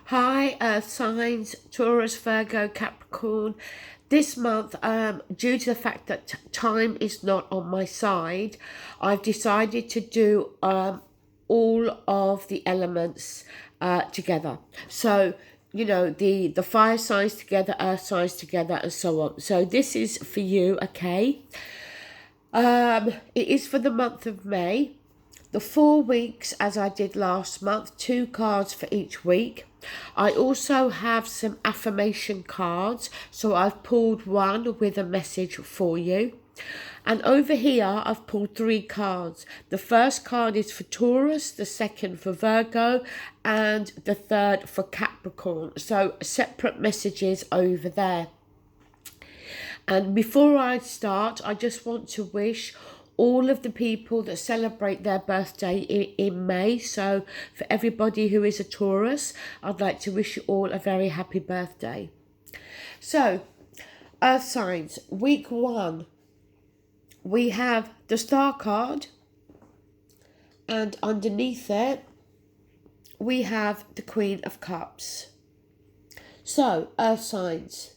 Hi, Earth signs, Taurus, Virgo, Capricorn. This month, due to the fact that time is not on my side, I've decided to do all of the elements together. So, the fire signs together, earth signs together, and so on. So this is for you, okay? It is for the month of May. The 4 weeks, as I did last month, 2 cards for each week. I also have some affirmation cards, so I've pulled one with a message for you. And over here, I've pulled 3 cards. The first card is for Taurus, the second for Virgo, and the third for Capricorn. So separate messages over there. And before I start, I just want to wish all of the people that celebrate their birthday in May. So for everybody who is a Taurus, I'd like to wish you all a very happy birthday. So, Earth signs, week 1, we have the Star card, and underneath it, we have the Queen of Cups. So, Earth signs.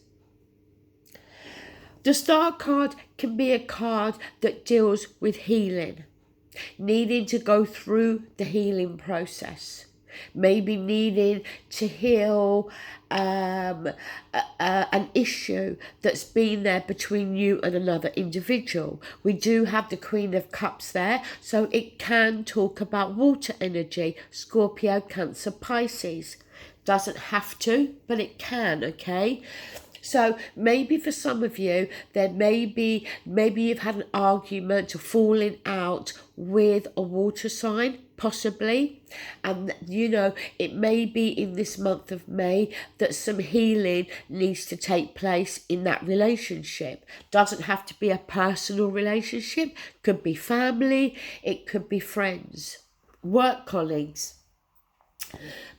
The Star card can be a card that deals with healing, needing to go through the healing process, maybe needing to heal an issue that's been there between you and another individual. We do have the Queen of Cups there, so it can talk about water energy, Scorpio, Cancer, Pisces. Doesn't have to, but it can, okay? So maybe for some of you, there maybe you've had an argument or falling out with a water sign, possibly. And, it may be in this month of May that some healing needs to take place in that relationship. Doesn't have to be a personal relationship. Could be family. It could be friends, work colleagues.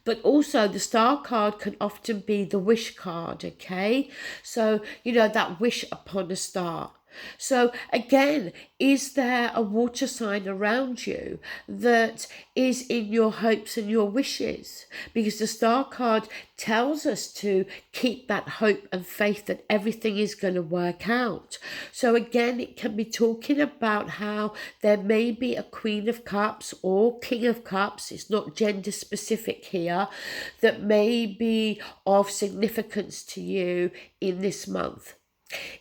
But also the Star card can often be the wish card, okay? So, that wish upon a star. So again, is there a water sign around you that is in your hopes and your wishes? Because the Star card tells us to keep that hope and faith that everything is going to work out. So again, it can be talking about how there may be a Queen of Cups or King of Cups, it's not gender specific here, that may be of significance to you in this month.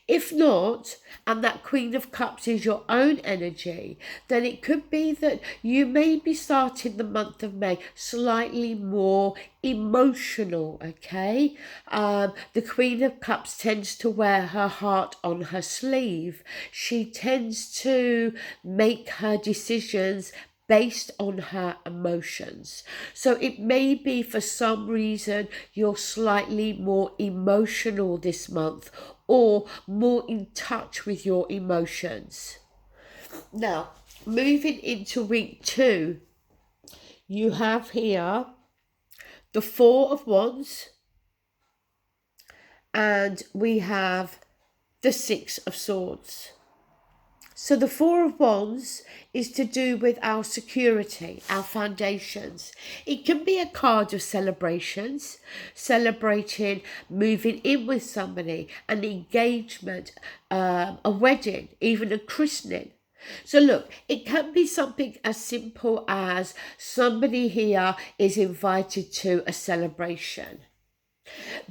If not, and that Queen of Cups is your own energy, then it could be that you may be starting the month of May slightly more emotional, okay? The Queen of Cups tends to wear her heart on her sleeve. She tends to make her decisions based on her emotions. So it may be for some reason you're slightly more emotional this month or more in touch with your emotions. Now, moving into week 2, you have here the 4 of Wands and we have the 6 of Swords. So the 4 of Wands is to do with our security, our foundations. It can be a card of celebrations, celebrating moving in with somebody, an engagement, a wedding, even a christening. So look, it can be something as simple as somebody here is invited to a celebration.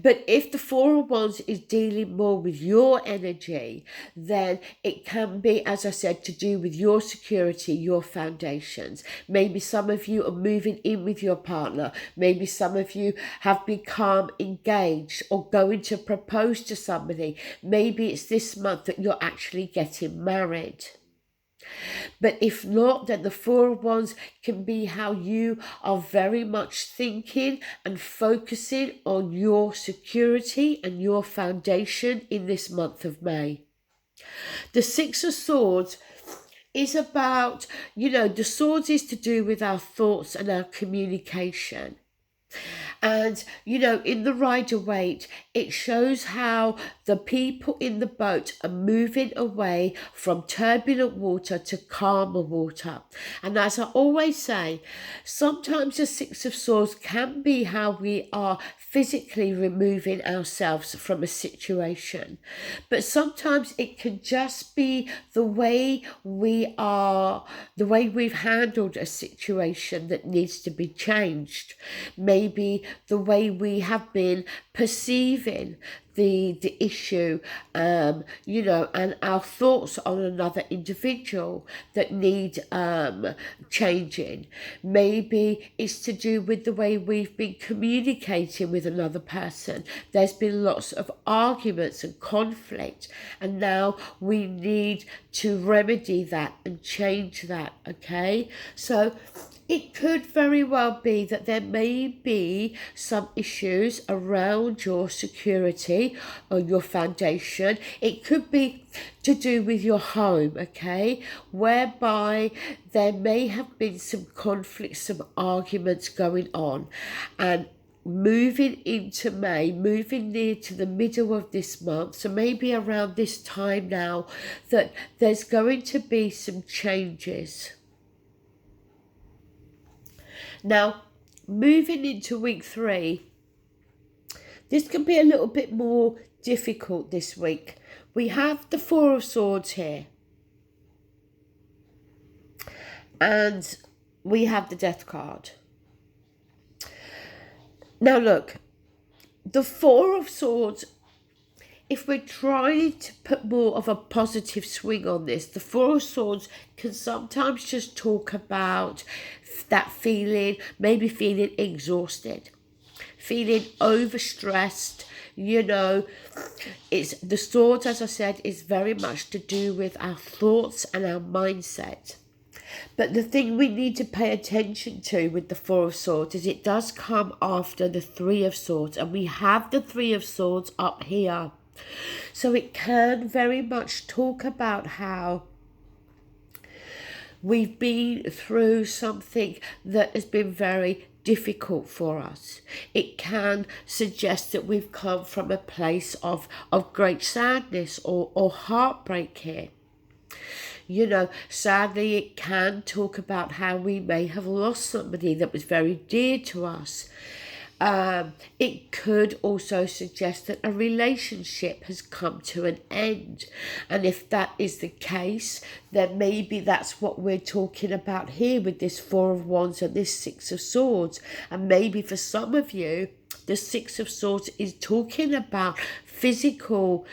But if the 4 of Wands is dealing more with your energy, then it can be, as I said, to do with your security, your foundations. Maybe some of you are moving in with your partner. Maybe some of you have become engaged or going to propose to somebody. Maybe it's this month that you're actually getting married. But if not, then the 4 of Wands can be how you are very much thinking and focusing on your security and your foundation in this month of May. The 6 of Swords is about, the swords is to do with our thoughts and our communication. And, in the Rider-Waite, it shows how the people in the boat are moving away from turbulent water to calmer water. And as I always say, sometimes the Six of Swords can be how we are physically removing ourselves from a situation. But sometimes it can just be the way we've handled a situation that needs to be changed. Maybe the way we have been perceiving the issue, and our thoughts on another individual that need changing. Maybe it's to do with the way we've been communicating with another person. There's been lots of arguments and conflict, and now we need to remedy that and change that, okay? So it could very well be that there may be some issues around your security or your foundation. It could be to do with your home, okay, whereby there may have been some conflicts, some arguments going on, and moving into May, moving near to the middle of this month, so maybe around this time now, that there's going to be some changes. Now, moving into week 3, this can be a little bit more difficult this week. We have the Four of Swords here, and we have the Death card. Now look, the Four of Swords, if we're trying to put more of a positive swing on this, the Four of Swords can sometimes just talk about that feeling, maybe feeling exhausted, feeling overstressed. It's the swords, as I said, is very much to do with our thoughts and our mindset. But the thing we need to pay attention to with the Four of Swords is it does come after the Three of Swords, and we have the Three of Swords up here. So it can very much talk about how we've been through something that has been very difficult for us. It can suggest that we've come from a place of great sadness or heartbreak here. Sadly, it can talk about how we may have lost somebody that was very dear to us. It could also suggest that a relationship has come to an end. And if that is the case, then maybe that's what we're talking about here with this Four of Wands and this Six of Swords. And maybe for some of you, the Six of Swords is talking about physically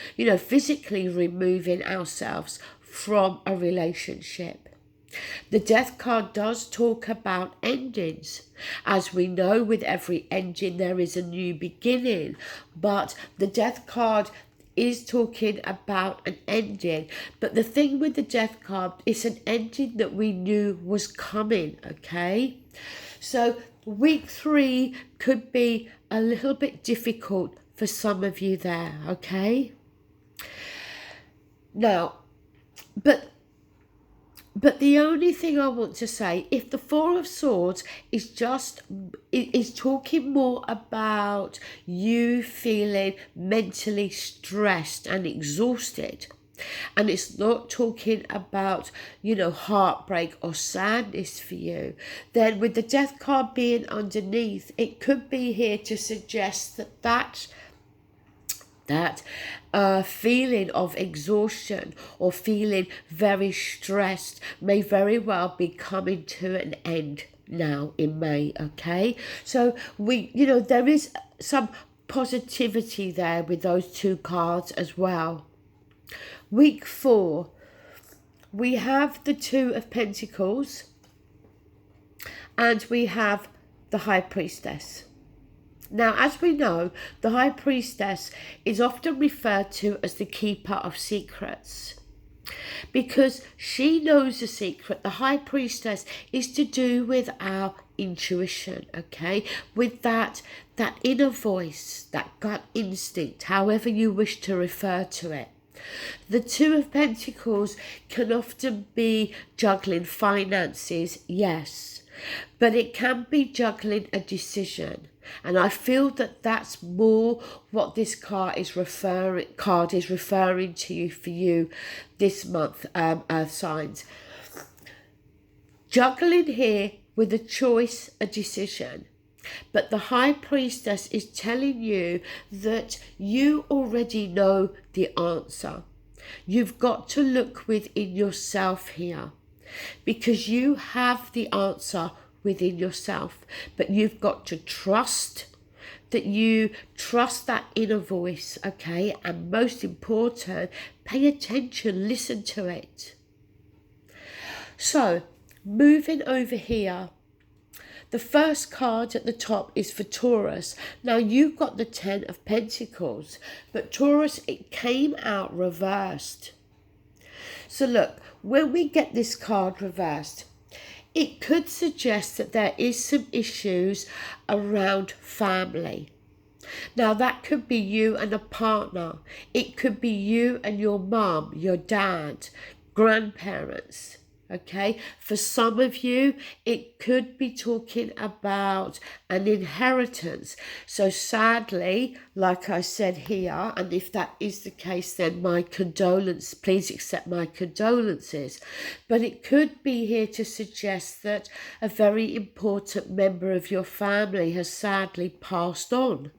removing ourselves from a relationship. The Death card does talk about endings. As we know, with every ending there is a new beginning, but the Death card is talking about an ending. But the thing with the Death card, it's an ending that we knew was coming, okay? So week 3 could be a little bit difficult for some of you there, okay? Now, but the only thing I want to say, if the Four of Swords is talking more about you feeling mentally stressed and exhausted, and it's not talking about, heartbreak or sadness for you, then with the Death card being underneath, it could be here to suggest that feeling of exhaustion or feeling very stressed may very well be coming to an end now in May, okay? So there is some positivity there with those two cards as well. Week 4, we have the Two of Pentacles and we have the High Priestess. Now, as we know, the High Priestess is often referred to as the keeper of secrets because she knows a secret. The High Priestess is to do with our intuition, okay? With that inner voice, that gut instinct, however you wish to refer to it. The Two of Pentacles can often be juggling finances, yes, but it can be juggling a decision. And I feel that that's more what this card is referring to you for you this month, Earth signs. Juggling here with a choice, a decision. But the High Priestess is telling you that you already know the answer. You've got to look within yourself here, because you have the answer within yourself, but you've got to trust that inner voice, okay? And most important, pay attention, listen to it. So, moving over here, the first card at the top is for Taurus. Now, you've got the 10 of Pentacles, but Taurus, it came out reversed. So look, when we get this card reversed, it could suggest that there is some issues around family. Now, that could be you and a partner. It could be you and your mum, your dad, grandparents. Okay, for some of you, it could be talking about an inheritance. So sadly, like I said here, and if that is the case, then my condolence, please accept my condolences. But it could be here to suggest that a very important member of your family has sadly passed on.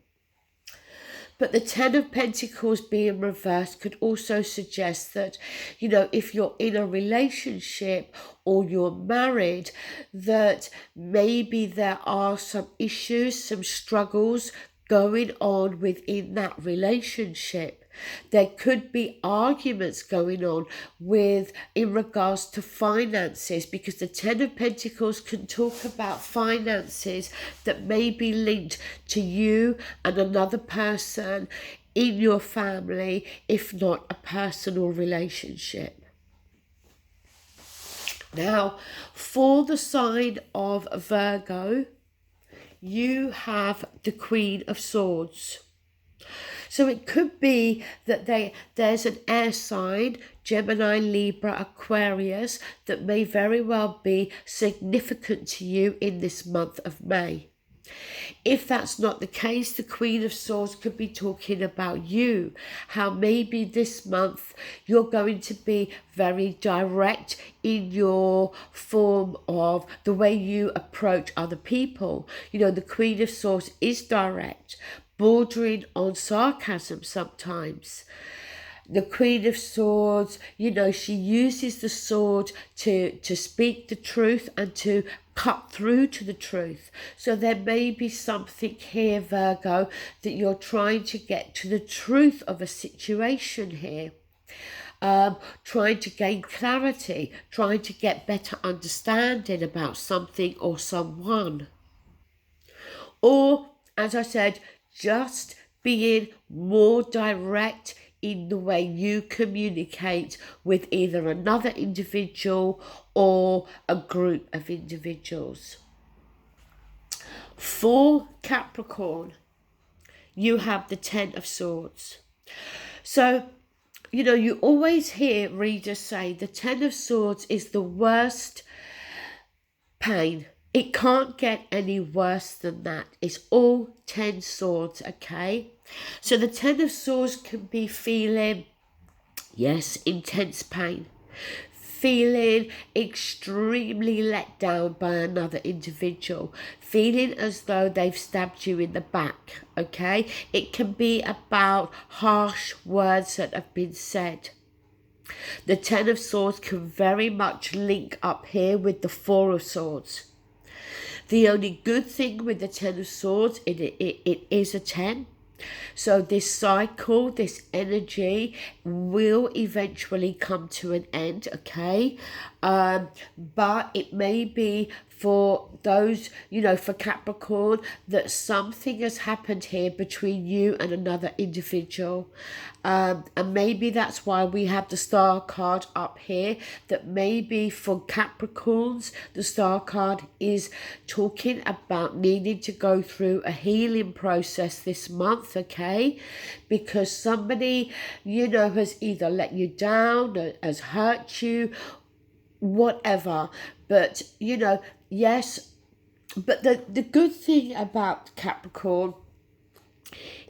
But the 10 of Pentacles being reversed could also suggest that, you know, if you're in a relationship or you're married, that maybe there are some issues, some struggles going on within that relationship. There could be arguments going on in regards to finances, because the 10 of Pentacles can talk about finances that may be linked to you and another person in your family, if not a personal relationship. Now, for the sign of Virgo, you have the Queen of Swords. So it could be that there's an air sign, Gemini, Libra, Aquarius, that may very well be significant to you in this month of May. If that's not the case, the Queen of Swords could be talking about you, how maybe this month you're going to be very direct in your form of the way you approach other people. You know, the Queen of Swords is direct, bordering on sarcasm sometimes. The Queen of Swords, you know, she uses the sword to speak the truth and to cut through to the truth. So there may be something here, Virgo, that you're trying to get to the truth of a situation here. Trying to gain clarity, trying to get better understanding about something or someone. Or, as I said, just being more direct in the way you communicate with either another individual or a group of individuals. For Capricorn, you have the 10 of Swords. So, you know, you always hear readers say the 10 of Swords is the worst pain. It can't get any worse than that. It's all 10 swords, okay? So the 10 of Swords can be feeling, yes, intense pain. Feeling extremely let down by another individual. Feeling as though they've stabbed you in the back, okay? It can be about harsh words that have been said. The 10 of Swords can very much link up here with the 4 of Swords. The only good thing with the 10 of Swords, it is a 10. So this cycle, this energy will eventually come to an end, okay? But it may be for those, you know, for Capricorn, that something has happened here between you and another individual. And maybe that's why we have the Star card up here, that maybe for Capricorns, the Star card is talking about needing to go through a healing process this month, okay? Because somebody, you know, has either let you down, has hurt you, whatever. But, you know, yes, But the good thing about Capricorn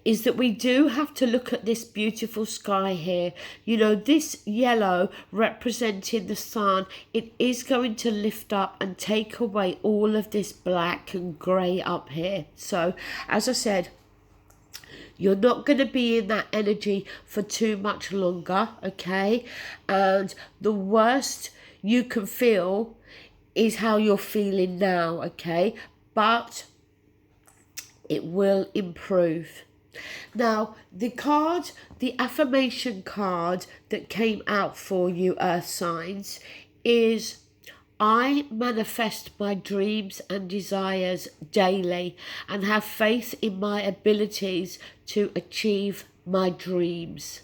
is that we do have to look at this beautiful sky here. You know, this yellow representing the sun, it is going to lift up and take away all of this black and grey up here. So, as I said, you're not going to be in that energy for too much longer, okay? And the worst you can feel is how you're feeling now, okay? But it will improve. Now, the card, the affirmation card that came out for you, Earth signs, is I manifest my dreams and desires daily and have faith in my abilities to achieve my dreams.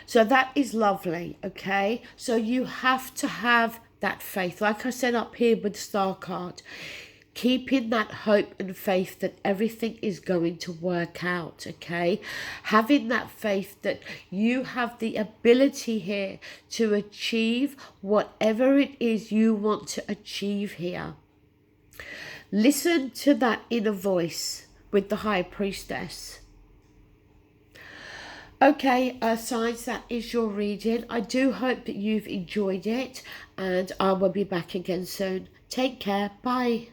So that is lovely, okay? So you have to have that faith. Like I said up here with the star card, keeping that hope and faith that everything is going to work out, okay? Having that faith that you have the ability here to achieve whatever it is you want to achieve here. Listen to that inner voice with the High Priestess. Okay, signs, that is your reading. I do hope that you've enjoyed it, and I will be back again soon. Take care. Bye.